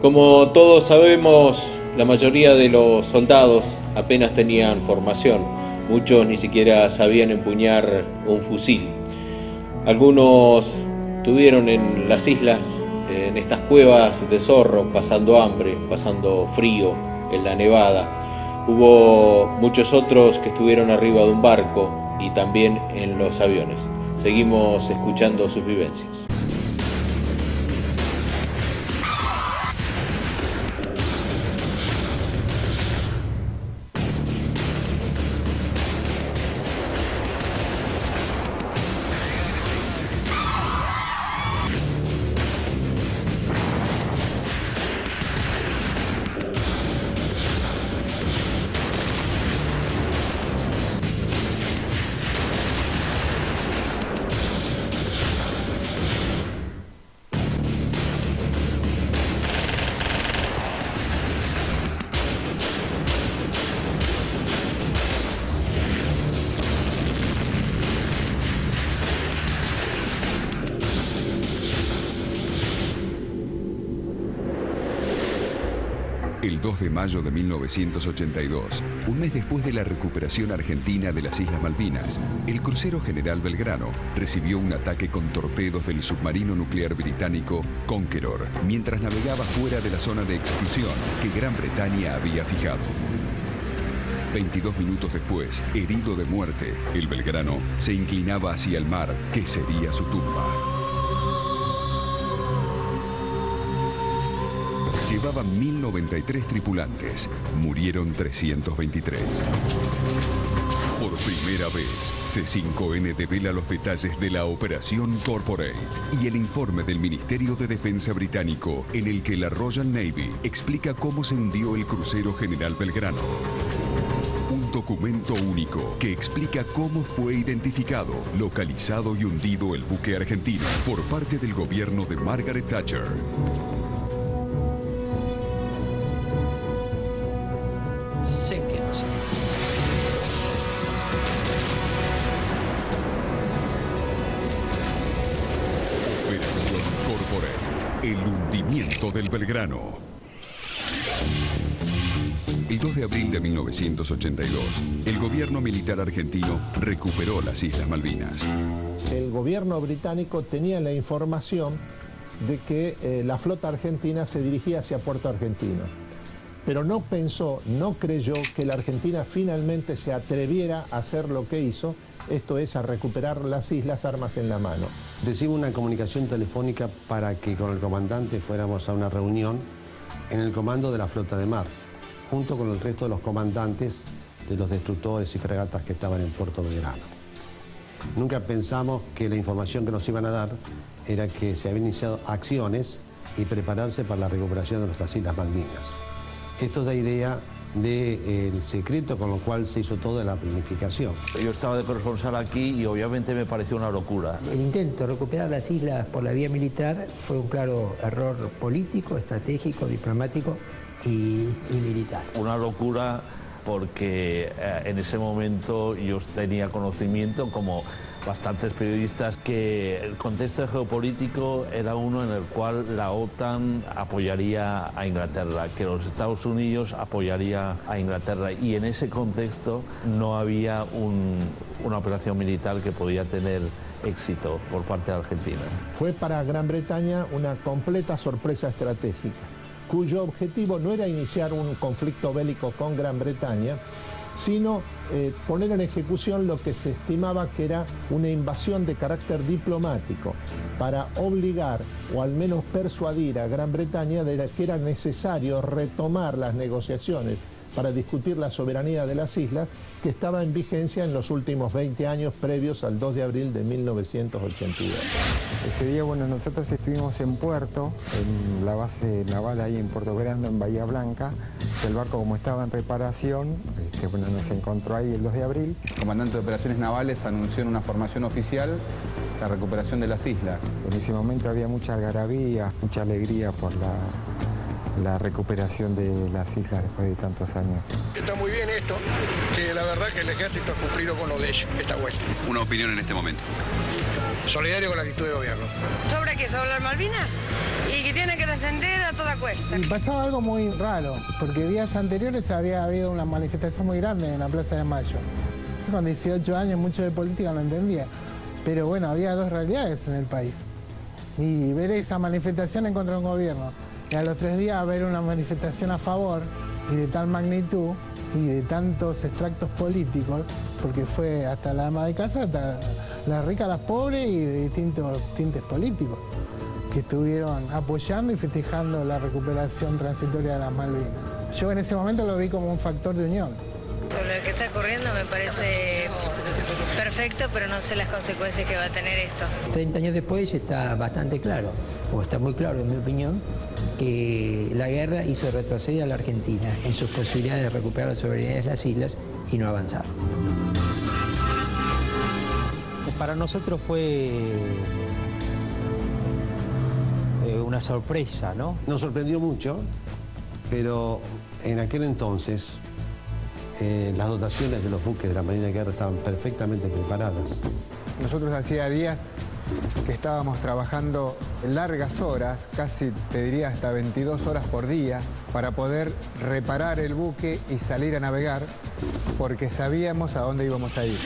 Como todos sabemos, la mayoría de los soldados apenas tenían formación. Muchos ni siquiera sabían empuñar un fusil. Algunos estuvieron en las islas, en estas cuevas de zorro, pasando hambre, pasando frío, en la nevada. Hubo muchos otros que estuvieron arriba de un barco y también en los aviones. Seguimos escuchando sus vivencias. El 2 de mayo de 1982, un mes después de la recuperación argentina de las Islas Malvinas, el crucero General Belgrano recibió un ataque con torpedos del submarino nuclear británico Conqueror, mientras navegaba fuera de la zona de exclusión que Gran Bretaña había fijado. 22 minutos después, herido de muerte, el Belgrano se inclinaba hacia el mar, que sería su tumba. Llevaba 1093 tripulantes, murieron 323. Por primera vez, C5N devela los detalles de la Operación Corporate y el informe del Ministerio de Defensa británico, en el que la Royal Navy explica cómo se hundió el crucero General Belgrano. Un documento único que explica cómo fue identificado, localizado y hundido el buque argentino por parte del gobierno de Margaret Thatcher. Operación Corporate, el hundimiento del Belgrano. El 2 de abril de 1982, el gobierno militar argentino recuperó las Islas Malvinas. El gobierno británico tenía la información de que la flota argentina se dirigía hacia Puerto Argentino. Pero no pensó, no creyó que la Argentina finalmente se atreviera a hacer lo que hizo, esto es, a recuperar las islas armas en la mano. Recibo una comunicación telefónica para que con el comandante fuéramos a una reunión en el comando de la flota de mar, junto con el resto de los comandantes de los destructores y fragatas que estaban en Puerto Belgrano. Nunca pensamos que la información que nos iban a dar era que se habían iniciado acciones y prepararse para la recuperación de nuestras Islas Malvinas. Esto es la idea del secreto con lo cual se hizo toda la planificación. Yo estaba de corresponsal aquí y obviamente me pareció una locura. El intento de recuperar las islas por la vía militar fue un claro error político, estratégico, diplomático y militar. Una locura porque en ese momento yo tenía conocimiento, como bastantes periodistas, que el contexto geopolítico era uno en el cual la OTAN apoyaría a Inglaterra, que los Estados Unidos apoyaría a Inglaterra, y en ese contexto no había una operación militar que podía tener éxito por parte de Argentina. Fue para Gran Bretaña una completa sorpresa estratégica, cuyo objetivo no era iniciar un conflicto bélico con Gran Bretaña, sino poner en ejecución lo que se estimaba que era una invasión de carácter diplomático para obligar o al menos persuadir a Gran Bretaña de que era necesario retomar las negociaciones para discutir la soberanía de las islas que estaba en vigencia en los últimos 20 años previos al 2 de abril de 1982. Ese día, bueno, nosotros estuvimos en puerto, en la base naval ahí en Puerto Grande, en Bahía Blanca. El barco, como estaba en reparación, bueno, nos encontró ahí el 2 de abril. El comandante de operaciones navales anunció en una formación oficial la recuperación de las islas. En ese momento había mucha algarabía, mucha alegría por la recuperación de las islas después de tantos años. Está muy bien esto, que la verdad que el ejército ha cumplido con lo de ellos, esta vuelta. Una opinión en este momento. solidario con la actitud del gobierno. ¿Sobre qué? ¿Sobre las Malvinas? Y que tiene que defender a toda cuesta. Y pasaba algo muy raro, porque días anteriores había habido una manifestación muy grande en la Plaza de Mayo. Yo con 18 años mucho de política no entendía, pero bueno, había dos realidades en el país. Y ver esa manifestación en contra de un gobierno, y a los 3 días ver una manifestación a favor, y de tal magnitud, y de tantos extractos políticos, porque fue hasta la ama de casa, hasta las ricas, las pobres y de distintos tintes políticos, que estuvieron apoyando y festejando la recuperación transitoria de las Malvinas. Yo en ese momento lo vi como un factor de unión. Sobre lo que está ocurriendo me parece perfecto, pero no sé las consecuencias que va a tener esto. 30 años después está bastante claro, o está muy claro en mi opinión, que la guerra hizo retroceder a la Argentina en sus posibilidades de recuperar la soberanía de las islas y no avanzar. Para nosotros fue una sorpresa, ¿no? Nos sorprendió mucho, pero en aquel entonces las dotaciones de los buques de la Marina de Guerra estaban perfectamente preparadas. Nosotros hacía días que estábamos trabajando largas horas, casi te diría hasta 22 horas por día, para poder reparar el buque y salir a navegar, porque sabíamos a dónde íbamos a ir.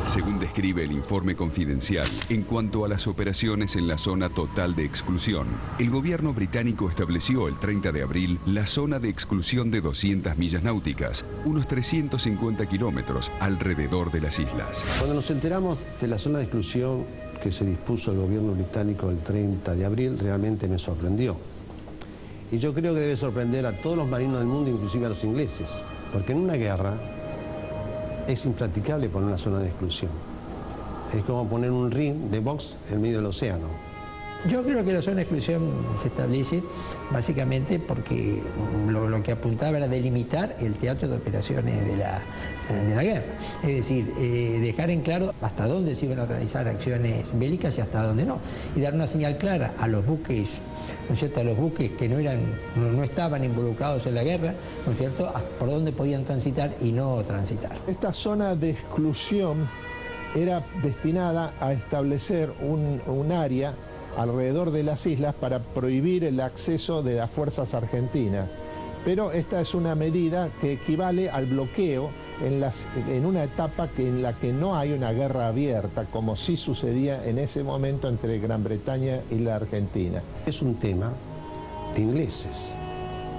Según describe el informe confidencial, en cuanto a las operaciones en la zona total de exclusión, el gobierno británico estableció el 30 de abril la zona de exclusión de 200 millas náuticas, unos 350 kilómetros alrededor de las islas. Cuando nos enteramos de la zona de exclusión que se dispuso el gobierno británico el 30 de abril, realmente me sorprendió. Y yo creo que debe sorprender a todos los marinos del mundo, inclusive a los ingleses, porque en una guerra es impracticable poner una zona de exclusión. Es como poner un ring de box en medio del océano. Yo creo que la zona de exclusión se establece básicamente porque lo que apuntaba era delimitar el teatro de operaciones de la guerra. Es decir, dejar en claro hasta dónde se iban a realizar acciones bélicas y hasta dónde no. Y dar una señal clara a los buques, ¿no es cierto?, a los buques que no estaban involucrados en la guerra, ¿no es cierto?, por dónde podían transitar y no transitar. Esta zona de exclusión era destinada a establecer un área alrededor de las islas para prohibir el acceso de las fuerzas argentinas. Pero esta es una medida que equivale al bloqueo en una etapa en la que no hay una guerra abierta, como sí sucedía en ese momento entre Gran Bretaña y la Argentina. Es un tema de ingleses,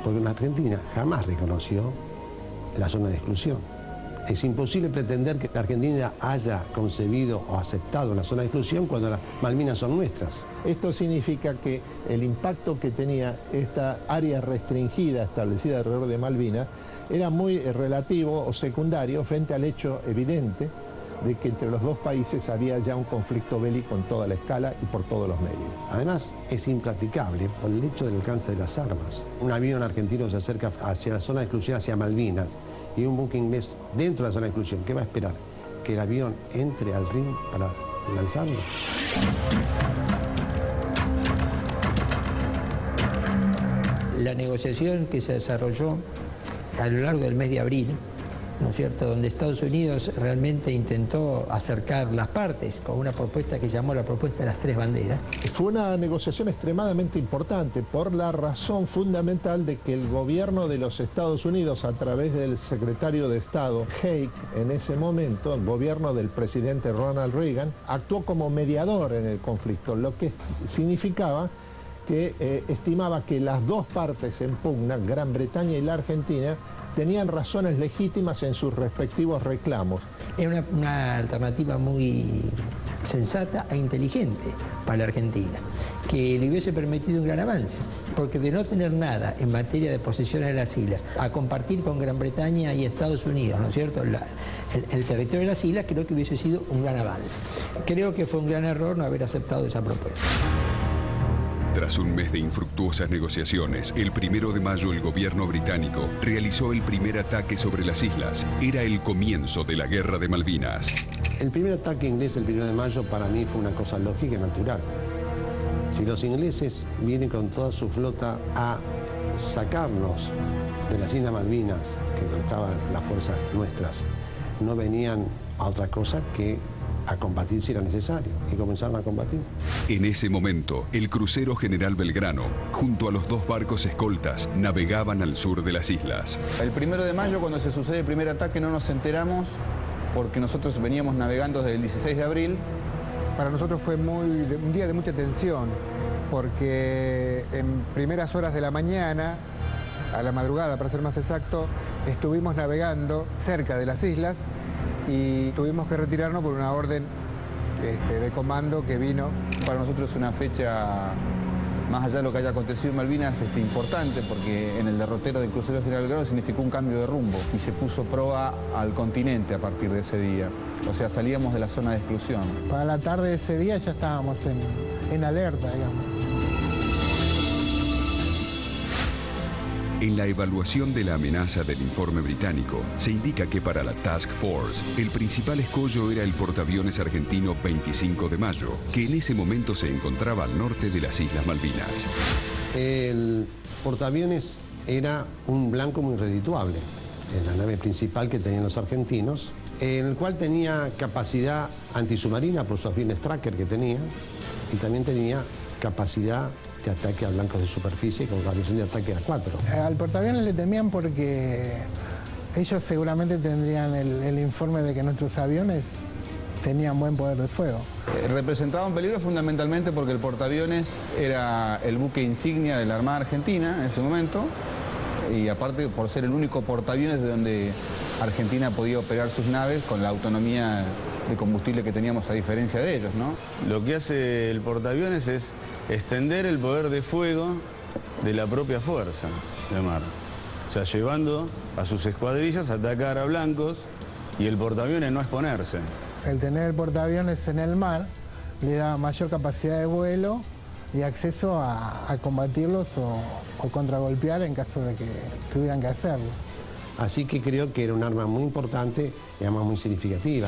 porque la Argentina jamás reconoció la zona de exclusión. Es imposible pretender que la Argentina haya concebido o aceptado la zona de exclusión cuando las Malvinas son nuestras. Esto significa que el impacto que tenía esta área restringida establecida alrededor de Malvinas era muy relativo o secundario frente al hecho evidente de que entre los dos países había ya un conflicto bélico en toda la escala y por todos los medios. Además, es impracticable por el hecho del alcance de las armas. Un avión argentino se acerca hacia la zona de exclusión, hacia Malvinas, y un buque inglés dentro de la zona de exclusión. ¿Qué va a esperar? ¿Que el avión entre al ring para lanzarlo? La negociación que se desarrolló a lo largo del mes de abril, ¿no es cierto?, donde Estados Unidos realmente intentó acercar las partes con una propuesta que llamó la propuesta de las 3 banderas. Fue una negociación extremadamente importante por la razón fundamental de que el gobierno de los Estados Unidos, a través del secretario de Estado Haig, en ese momento, el gobierno del presidente Ronald Reagan, actuó como mediador en el conflicto, lo que significaba que estimaba que las dos partes en pugna, Gran Bretaña y la Argentina, tenían razones legítimas en sus respectivos reclamos. Era una alternativa muy sensata e inteligente para la Argentina, que le hubiese permitido un gran avance, porque de no tener nada en materia de posesiones de las islas, a compartir con Gran Bretaña y Estados Unidos, ¿no es cierto?, el territorio de las islas, creo que hubiese sido un gran avance. Creo que fue un gran error no haber aceptado esa propuesta. Tras un mes de infructuosas negociaciones, el 1 de mayo el gobierno británico realizó el primer ataque sobre las islas. Era el comienzo de la Guerra de Malvinas. El primer ataque inglés el 1 de mayo para mí fue una cosa lógica y natural. Si los ingleses vienen con toda su flota a sacarnos de las Islas Malvinas, que donde estaban las fuerzas nuestras, no venían a otra cosa que a combatir si era necesario, y comenzaron a combatir. En ese momento, el crucero General Belgrano, junto a los 2 barcos escoltas, navegaban al sur de las islas. El 1 de mayo, cuando se sucede el primer ataque, no nos enteramos porque nosotros veníamos navegando desde el 16 de abril. Para nosotros fue un día de mucha tensión, porque en primeras horas de la mañana, a la madrugada para ser más exacto, estuvimos navegando cerca de las islas y tuvimos que retirarnos por una orden de comando que vino. Para nosotros es una fecha, más allá de lo que haya acontecido en Malvinas, importante, porque en el derrotero del crucero General Belgrano significó un cambio de rumbo y se puso proa al continente a partir de ese día. O sea, salíamos de la zona de exclusión. Para la tarde de ese día ya estábamos en alerta, digamos. En la evaluación de la amenaza del informe británico, se indica que para la Task Force, el principal escollo era el portaaviones argentino 25 de Mayo, que en ese momento se encontraba al norte de las Islas Malvinas. El portaaviones era un blanco muy redituable, la nave principal que tenían los argentinos, en el cual tenía capacidad antisubmarina por sus aviones tracker que tenía, y también tenía capacidad de ataque a blancos de superficie con guarnición de ataque A4. Al portaaviones le temían porque ellos seguramente tendrían el informe de que nuestros aviones tenían buen poder de fuego. Representaba un peligro fundamentalmente porque el portaaviones era el buque insignia de la Armada Argentina en ese momento, y aparte por ser el único portaaviones de donde Argentina podía operar sus naves con la autonomía de combustible que teníamos a diferencia de ellos, ¿no? Lo que hace el portaaviones es extender el poder de fuego de la propia fuerza de mar. O sea, llevando a sus escuadrillas a atacar a blancos y el portaaviones no exponerse. El tener el portaaviones en el mar le da mayor capacidad de vuelo y acceso a combatirlos o contragolpear en caso de que tuvieran que hacerlo. Así que creo que era un arma muy importante y además muy significativa.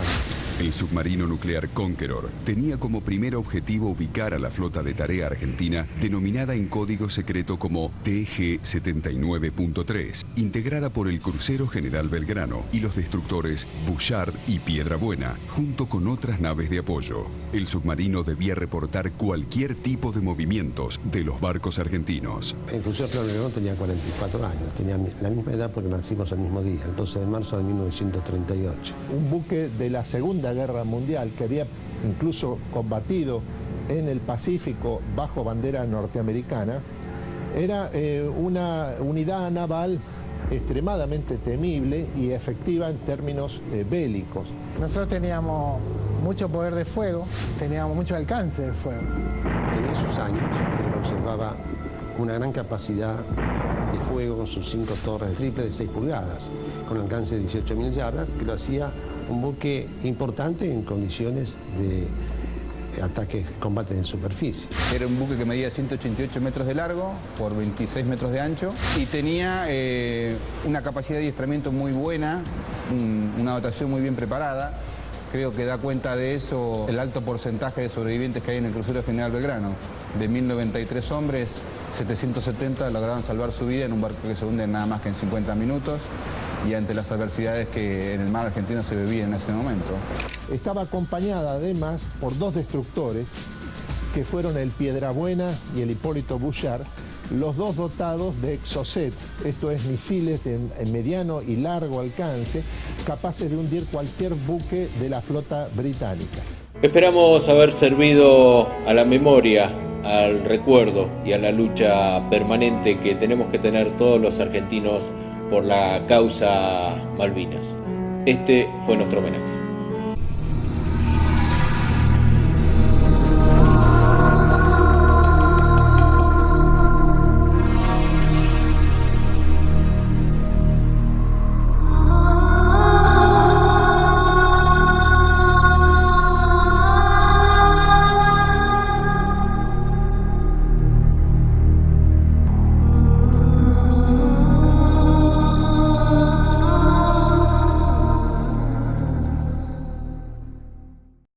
El submarino nuclear Conqueror tenía como primer objetivo ubicar a la flota de tarea argentina, denominada en código secreto como TG-79.3, integrada por el crucero General Belgrano y los destructores Bouchard y Piedrabuena, junto con otras naves de apoyo. El submarino debía reportar cualquier tipo de movimientos de los barcos argentinos. El crucero General Belgrano tenía 44 años, tenía la misma edad porque nacimos el mismo día, el 12 de marzo de 1938. Un buque de la Segunda Guerra Mundial que había incluso combatido en el Pacífico bajo bandera norteamericana, era una unidad naval extremadamente temible y efectiva en términos bélicos. Nosotros teníamos mucho poder de fuego, teníamos mucho alcance de fuego. Tenía sus años, pero conservaba una gran capacidad de fuego con sus 5 torres de triple de 6 pulgadas, con alcance de 18.000 yardas, que lo hacía un buque importante en condiciones de ataques, combates en superficie. Era un buque que medía 188 metros de largo por 26 metros de ancho y tenía una capacidad de adiestramiento muy buena, una dotación muy bien preparada. Creo que da cuenta de eso el alto porcentaje de sobrevivientes que hay en el crucero General Belgrano. De 1093 hombres, 770 lograron salvar su vida en un barco que se hunde nada más que en 50 minutos y ante las adversidades que en el mar argentino se vivían en ese momento. Estaba acompañada además por 2 destructores que fueron el Piedrabuena y el Hipólito Bouchard, los 2 dotados de exocets, esto es misiles de mediano y largo alcance, capaces de hundir cualquier buque de la flota británica. Esperamos haber servido a la memoria, al recuerdo y a la lucha permanente que tenemos que tener todos los argentinos por la causa Malvinas. Este fue nuestro homenaje.